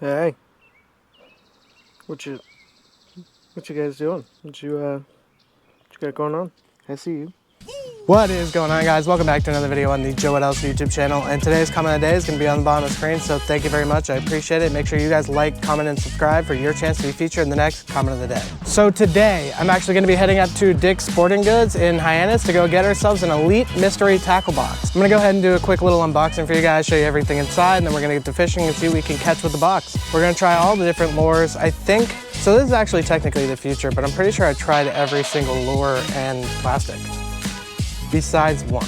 Hey, what you guys doing? What you got going on? I see you. What is going on, guys? Welcome back to another video on the Joe Else YouTube channel, and today's comment of the day is going to be on the bottom of the screen, so thank you very much. I appreciate it. Make sure you guys like, comment, and subscribe for your chance to be featured in the next comment of the day. So today, I'm actually going to be heading up to Dick's Sporting Goods in Hyannis to go get ourselves an Elite Mystery Tackle Box. I'm going to go ahead and do a quick little unboxing for you guys, show you everything inside, and then we're going to get to fishing and see what we can catch with the box. We're going to try all the different lures, I think. So this is actually technically the future, but I'm pretty sure I tried every single lure and plastic. Besides one.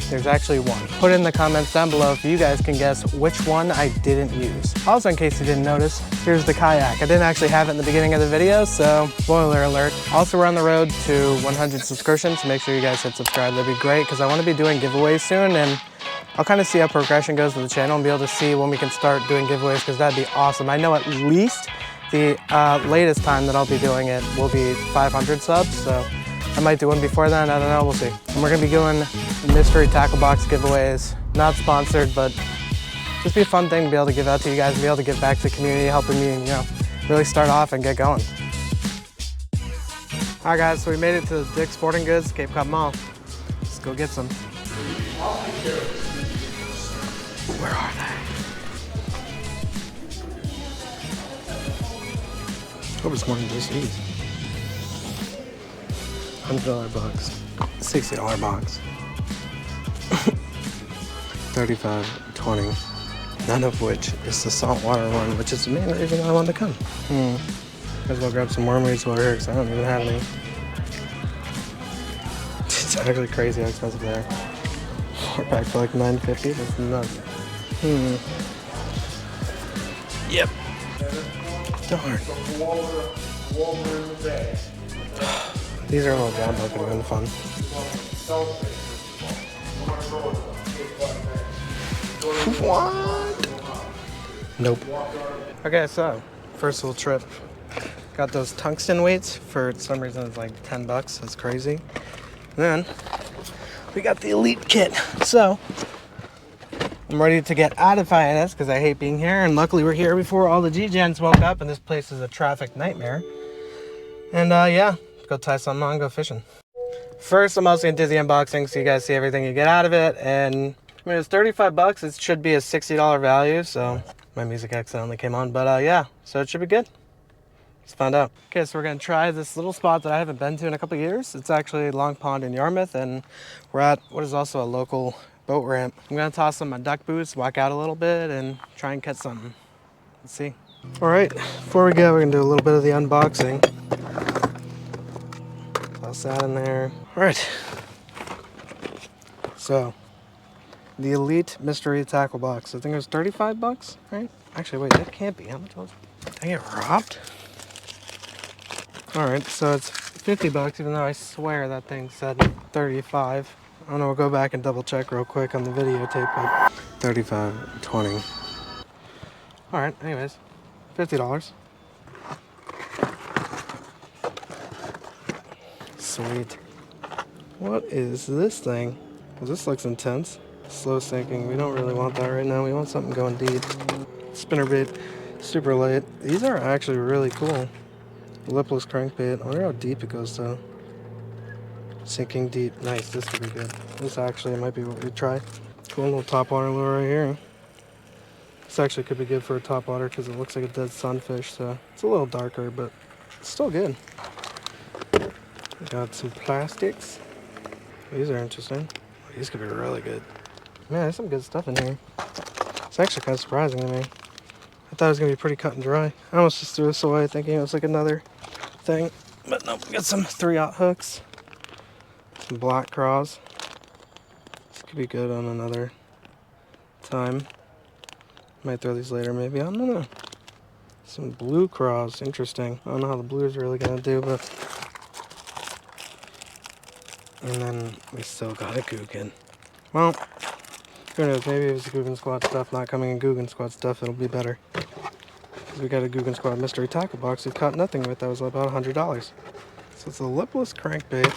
There's actually one. Put it in the comments down below if you guys can guess which one I didn't use. Also, in case you didn't notice, here's the kayak. I didn't actually have it in the beginning of the video, so spoiler alert. Also, we're on the road to 100 subscriptions, so make sure you guys hit subscribe. That'd be great, because I want to be doing giveaways soon, and I'll kind of see how progression goes with the channel and be able to see when we can start doing giveaways, because that'd be awesome. I know at least the latest time that I'll be doing it will be 500 subs, so I might do one before then, I don't know, we'll see. And we're gonna be doing mystery tackle box giveaways. Not sponsored, but just be a fun thing to be able to give out to you guys, and be able to give back to the community, helping me, you know, really start off and get going. All right, guys, so we made it to Dick's Sporting Goods, Cape Cod Mall. Let's go get some. Where are they? Hope it's one of these. $100 box, $60 box, 35, 20, none of which is the saltwater one, which is the main reason I wanted to come. Might as well grab some wormies while we're here, because I don't even have any. It's actually crazy how expensive they are. 4-pack for like $9.50, that's nuts. Yep. Darn. These are a little jumbo, could have been fun. What? Nope. Okay, so first little trip. Got those tungsten weights. For some reason it's like 10 bucks. That's crazy. And then we got the Elite kit. So I'm ready to get out of Hyannis because I hate being here. And luckily we're here before all the G-Gens woke up, and this place is a traffic nightmare. And yeah. Go tie something on, go fishing. First, I'm also gonna do the unboxing so you guys see everything you get out of it. And I mean, it's 35 bucks. It should be a $60 value. So my music accidentally came on, but yeah, so it should be good. Let's find out. Okay, so we're gonna try this little spot that I haven't been to in a couple of years. It's actually Long Pond in Yarmouth, and we're at what is also a local boat ramp. I'm gonna toss on my duck boots, walk out a little bit, and try and catch something. Let's see. All right, before we go, we're gonna do a little bit of the unboxing. Toss that in there. All right. So, the Elite Mystery Tackle Box. I think it was 35 bucks, right? Actually, wait, that can't be. How much was it? Did I get robbed? All right, so it's 50 bucks, even though I swear that thing said 35. I don't know, we'll go back and double check real quick on the videotape, but 35, 20. All right, anyways, $50. Sweet. What is this thing? Well, this looks intense. Slow sinking. We don't really want that right now. We want something going deep. Spinnerbait, super light. These are actually really cool. Lipless crankbait. I wonder how deep it goes though. Sinking deep. Nice, this would be good. This actually might be what we try. Cool little topwater lure right here. This actually could be good for a topwater because it looks like a dead sunfish, so it's a little darker, but it's still good. Got some plastics. These are interesting. These could be really good. Man, there's some good stuff in here. It's actually kind of surprising to me. I thought it was going to be pretty cut and dry. I almost just threw this away thinking it was like another thing. But nope, we got some 3/0 hooks. Some black craws. This could be good on another time. Might throw these later maybe. I don't know. Some blue craws. Interesting. I don't know how the blue is really going to do, but... And then we still got a Googan. Well, who knows, maybe if it's Googan Squad stuff not coming in Googan Squad stuff, it'll be better. Because we got a Googan Squad mystery tackle box we caught nothing with. That was about $100. So it's a lipless crankbait.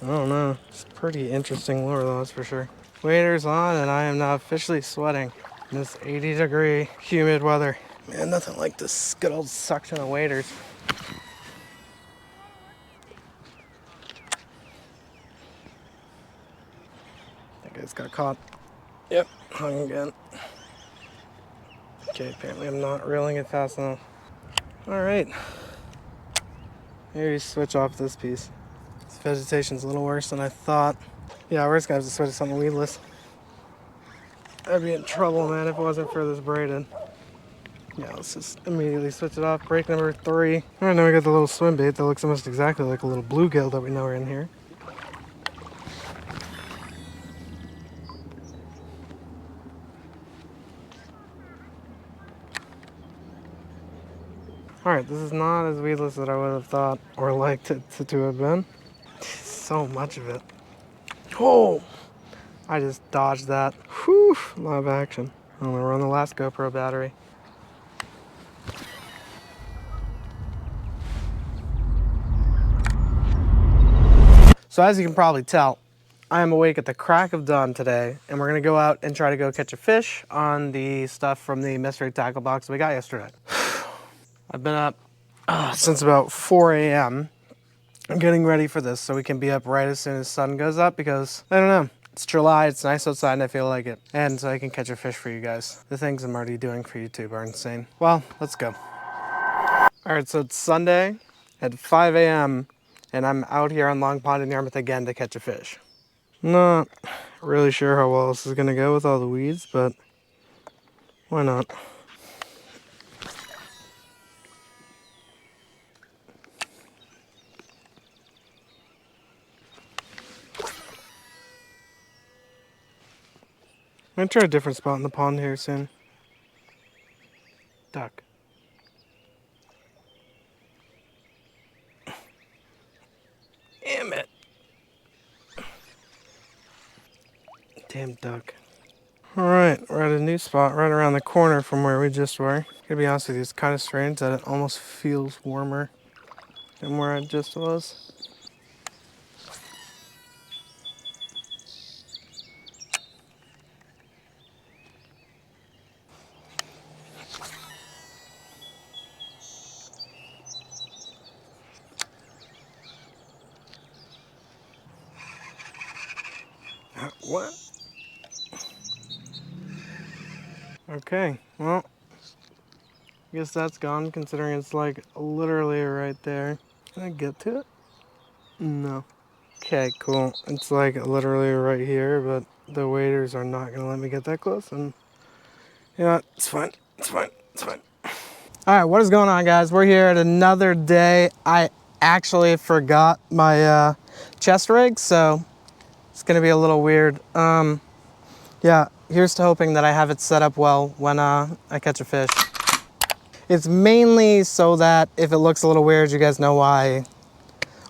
I don't know. It's a pretty interesting lure though, that's for sure. Waders on, and I am now officially sweating in this 80-degree humid weather. Man, nothing like this good old suction of waders. I think I just got caught. Yep, hung again. Okay, apparently I'm not reeling it fast enough. All right. Maybe switch off this piece. This vegetation's a little worse than I thought. Yeah, we're just gonna have to switch to something weedless. I'd be in trouble, man, if it wasn't for this braided. Yeah, let's just immediately switch it off. Break number 3. All right, now we got the little swim bait that looks almost exactly like a little bluegill that we know are in here. All right, this is not as weedless as I would have thought or liked it to have been. So much of it. Oh, I just dodged that. Whew, a lot of action. I'm gonna run the last GoPro battery. So as you can probably tell, I am awake at the crack of dawn today, and we're gonna go out and try to go catch a fish on the stuff from the mystery tackle box we got yesterday. I've been up since about 4 a.m. I'm getting ready for this so we can be up right as soon as the sun goes up because, I don't know, it's July, it's nice outside and I feel like it. And so I can catch a fish for you guys. The things I'm already doing for YouTube are insane. Well, let's go. All right, so it's Sunday at 5 a.m. and I'm out here on Long Pond in Yarmouth again to catch a fish. Not really sure how well this is gonna go with all the weeds, but why not? I'm gonna try a different spot in the pond here soon. Duck. Damn it. Damn duck. Alright, we're at a new spot right around the corner from where we just were. Gonna be honest with you, it's kind of strange that it almost feels warmer than where I just was. What? Okay, well, I guess that's gone considering it's like literally right there. Can I get to it? No. Okay, cool. It's like literally right here, but the waders are not gonna let me get that close, and you know what? It's fine. It's fine. It's fine. All right, what is going on, guys? We're here at another day. I actually forgot my chest rig, so it's gonna be a little weird. Yeah, here's to hoping that I have it set up well when I catch a fish. It's mainly so that if it looks a little weird, you guys know why.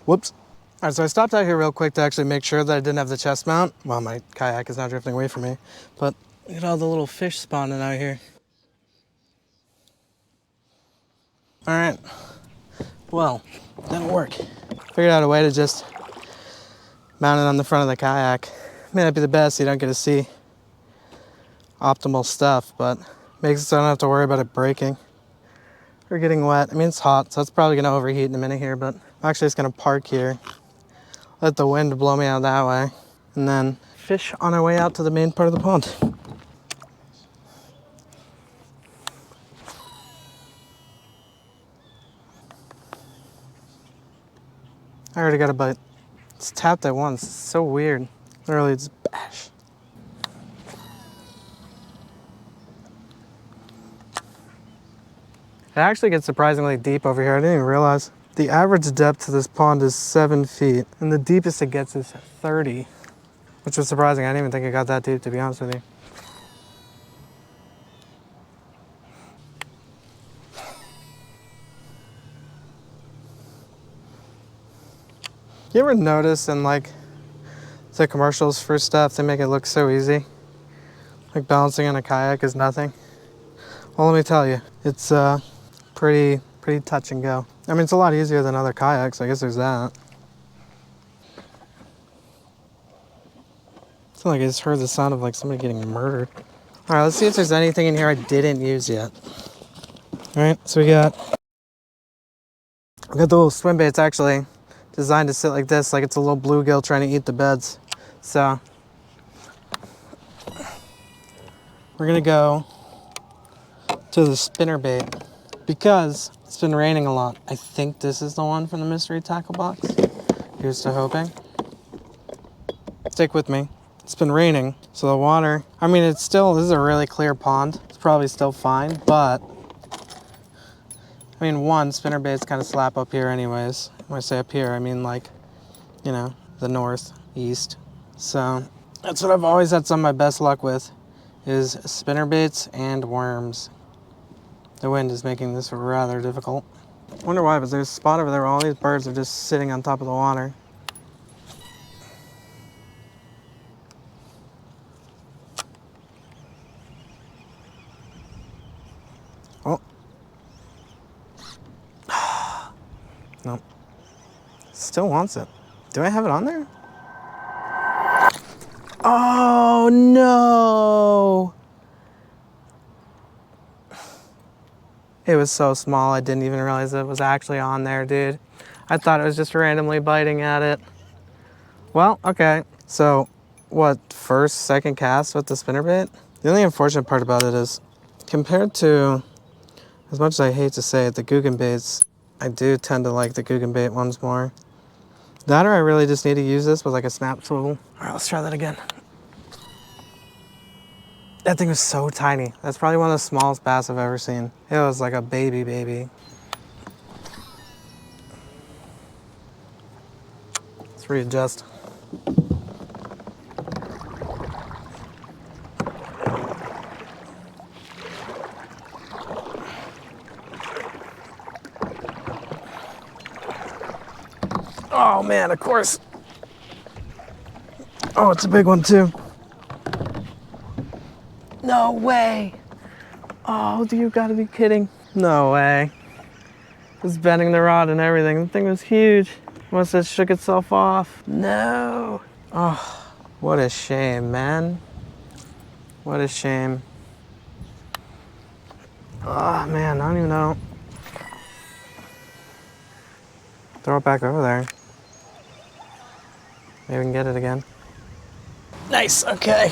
Whoops. All right, so I stopped out here real quick to actually make sure that I didn't have the chest mount. Well, my kayak is now drifting away from me, but look at all the little fish spawning out here. All right, well, that'll work. Figured out a way to just mount it on the front of the kayak. May not be the best, so you don't get to see optimal stuff, but makes it so I don't have to worry about it breaking or getting wet. I mean, it's hot, so it's probably gonna overheat in a minute here, but I'm actually just gonna park here, let the wind blow me out that way, and then fish on our way out to the main part of the pond. I already got a bite. It's tapped at once. It's so weird. Literally, it's bash. It actually gets surprisingly deep over here. I didn't even realize. The average depth to this pond is 7 feet, and the deepest it gets is 30, which was surprising. I didn't even think it got that deep, to be honest with you. You ever notice in like the commercials for stuff, they make it look so easy? Like balancing on a kayak is nothing. Well, let me tell you, it's pretty touch and go. I mean, it's a lot easier than other kayaks. I guess there's that. It's not like I just heard the sound of like somebody getting murdered. All right, let's see if there's anything in here I didn't use yet. All right, so we got the little swim baits actually designed to sit like this, like it's a little bluegill trying to eat the beds. So we're gonna go to the spinner bait because it's been raining a lot. I think this is the one from the mystery tackle box. Here's to hoping. Stick with me. It's been raining, so the water, I mean, this is a really clear pond. It's probably still fine, but I mean, one, spinner baits kind of slap up here anyways. When I say up here, I mean like, you know, the north, east. So that's what I've always had some of my best luck with, is spinner baits and worms. The wind is making this rather difficult. I wonder why, but there's a spot over there where all these birds are just sitting on top of the water. Oh. Nope. Still wants it. Do I have it on there? Oh no! It was so small, I didn't even realize it was actually on there, dude. I thought it was just randomly biting at it. Well, okay. So, what, first, second cast with the spinnerbait? The only unfortunate part about it is, compared to, as much as I hate to say it, the Guggen baits, I do tend to like the Guggen bait ones more. That or I really just need to use this with like a snap swivel. All right, let's try that again. That thing was so tiny. That's probably one of the smallest bass I've ever seen. It was like a baby. Let's readjust. Oh man, of course. Oh, it's a big one too. No way. Oh, you gotta be kidding. No way. It was bending the rod and everything. The thing was huge. Must have shook itself off. No. Oh, what a shame, man. What a shame. Oh man, I don't even know. Throw it back over there. Maybe we can get it again. Nice, okay.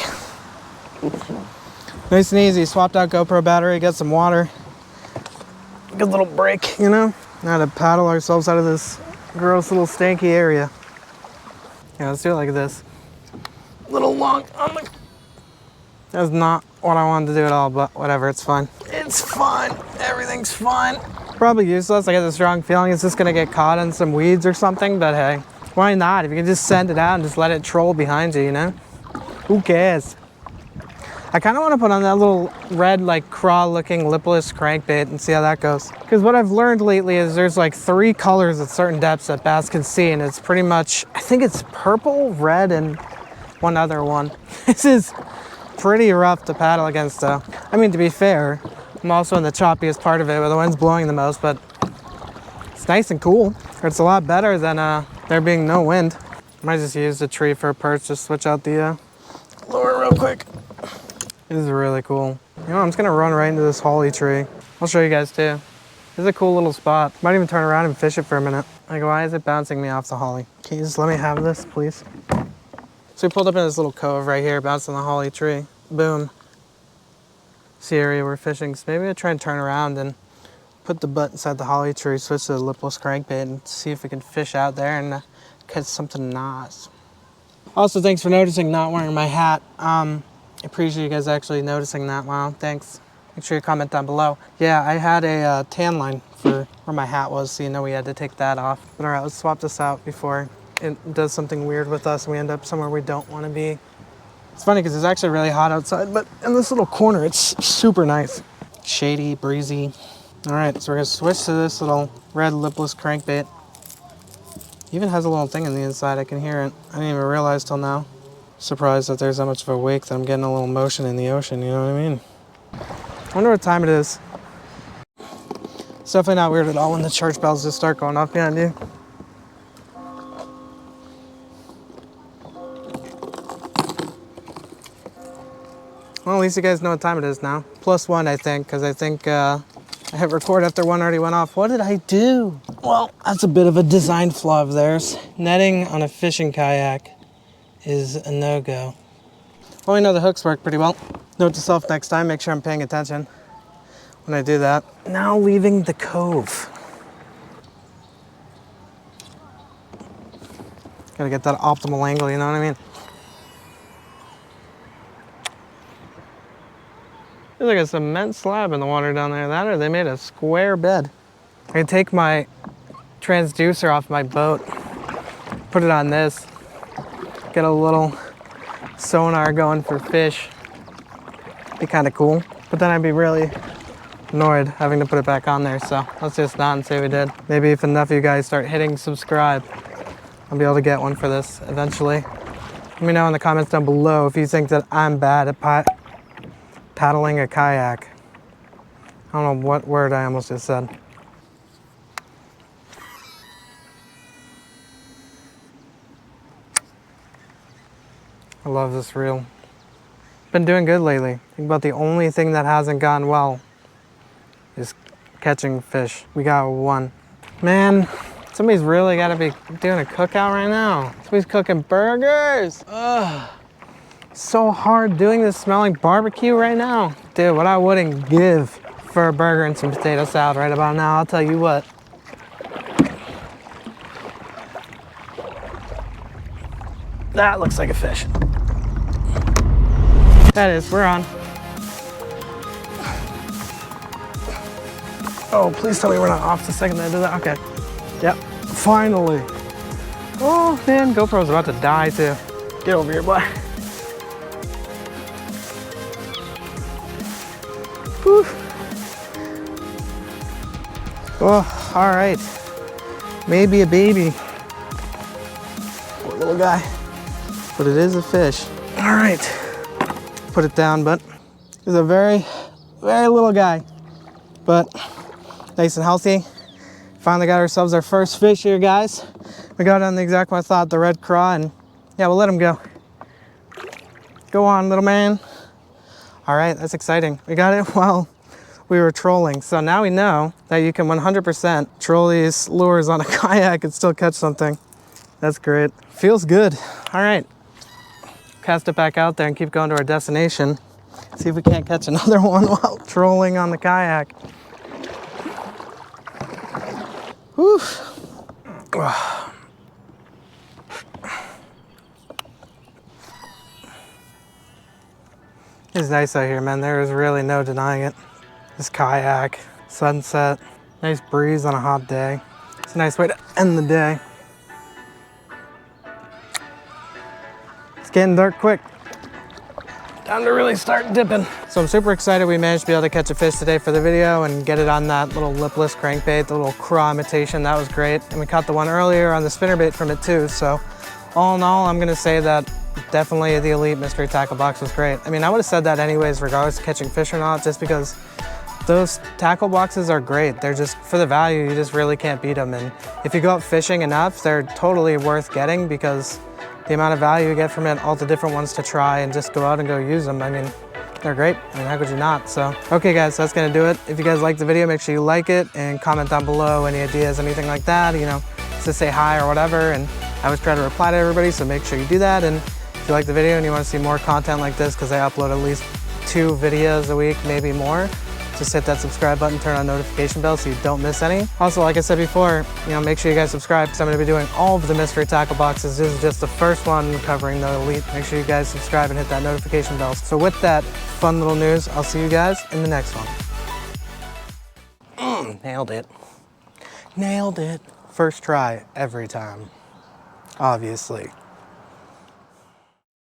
Nice and easy. Swapped out GoPro battery, got some water. Good little break, you know? Now to paddle ourselves out of this gross little stanky area. Yeah, let's do it like this. A little long on the... That's not what I wanted to do at all, but whatever, it's fine. It's fine. Everything's fine. Probably useless. I get the strong feeling it's just gonna get caught in some weeds or something, but hey, why not? If you can just send it out and just let it troll behind you, you know? Who cares? I kind of want to put on that little red, like craw looking lipless crankbait and see how that goes. Because what I've learned lately is there's like 3 colors at certain depths that bass can see, and it's pretty much, I think it's purple, red, and one other one. This is pretty rough to paddle against though. I mean, to be fair, I'm also in the choppiest part of it where the wind's blowing the most, but it's nice and cool. It's a lot better than there being no wind. Might just use the tree for a perch, just switch out the lure real quick. This is really cool. You know, I'm just gonna run right into this holly tree. I'll show you guys too. This is a cool little spot. Might even turn around and fish it for a minute. Like, why is it bouncing me off the holly? Can you just let me have this, please? So we pulled up in this little cove right here, bounced on the holly tree. Boom. It's the area we're fishing. So maybe I'll try and turn around and put the butt inside the holly tree, switch to the lipless crankbait, and see if we can fish out there and catch something nice. Also, thanks for noticing not wearing my hat. I appreciate you guys actually noticing that. Wow, thanks. Make sure you comment down below. Yeah, I had a tan line for where my hat was, so you know we had to take that off. But all right, let's swap this out before it does something weird with us and we end up somewhere we don't want to be. It's funny because it's actually really hot outside, but in this little corner, it's super nice. Shady, breezy. All right, so we're gonna switch to this little red lipless crankbait. Even has a little thing in the inside, I can hear it. I didn't even realize till now. Surprised that there's that much of a wake that I'm getting a little motion in the ocean, you know what I mean? I wonder what time it is. It's definitely not weird at all when the church bells just start going off behind you. Well, at least you guys know what time it is now. +1, I think, because I think I hit record after one already went off. What did I do? Well, that's a bit of a design flaw of theirs. Netting on a fishing kayak is a no-go. Well, I know the hooks work pretty well. Note to self next time, make sure I'm paying attention when I do that. Now leaving the cove. Gotta get that optimal angle, you know what I mean? There's like a cement slab in the water down there. That or they made a square bed. I can take my transducer off my boat, put it on this, get a little sonar going for fish. Be kind of cool. But then I'd be really annoyed having to put it back on there. So let's just not and say we did. Maybe if enough of you guys start hitting subscribe, I'll be able to get one for this eventually. Let me know in the comments down below if you think that I'm bad at paddling a kayak. I don't know what word I almost just said. I love this reel. Been doing good lately. I think about the only thing that hasn't gone well is catching fish. We got one. Man, somebody's really gotta be doing a cookout right now. Somebody's cooking burgers. Ugh. So hard doing this smelling barbecue right now. Dude, what I wouldn't give for a burger and some potato salad right about now, I'll tell you what. That looks like a fish. That is, we're on. Oh, please tell me we're not off the second that I do that. Okay. Yep, finally. Oh man, GoPro's about to die too. Get over here, boy. Whew. Oh, all right. Maybe a baby. Poor little guy. But it is a fish. All right. Put it down, but it's a very, very little guy. But nice and healthy. Finally got ourselves our first fish here, guys. We got on the exact one I thought, the red craw, and yeah, we'll let him go. Go on, little man. All right, that's exciting. We got it while we were trolling. So now we know that you can 100% troll these lures on a kayak and still catch something. That's great. Feels good. All right. Cast it back out there and keep going to our destination. See if we can't catch another one while trolling on the kayak. Whew. It's nice out here, man. There is really no denying it. This kayak, sunset, nice breeze on a hot day. It's a nice way to end the day. It's getting dark quick. Time to really start dipping. So I'm super excited we managed to be able to catch a fish today for the video and get it on that little lipless crankbait, the little craw imitation. That was great. And we caught the one earlier on the spinnerbait from it too. So all in all, I'm gonna say that definitely the Elite Mystery Tackle Box was great. I mean, I would have said that anyways, regardless of catching fish or not, just because those tackle boxes are great. They're just, for the value, you just really can't beat them. And if you go out fishing enough, they're totally worth getting because the amount of value you get from it, all the different ones to try and just go out and go use them. I mean, they're great. I mean, how could you not? So, okay guys, so that's gonna do it. If you guys like the video, make sure you like it and comment down below any ideas, anything like that, you know, just say hi or whatever. And I always try to reply to everybody, so make sure you do that. And if you like the video and you wanna see more content like this, because I upload at least 2 videos a week, maybe more, just hit that subscribe button, turn on notification bell so you don't miss any. Also, like I said before, you know, make sure you guys subscribe because I'm gonna be doing all of the mystery tackle boxes. This is just the first one covering the Elite. Make sure you guys subscribe and hit that notification bell. So with that fun little news, I'll see you guys in the next one. Nailed it. Nailed it. First try every time, obviously.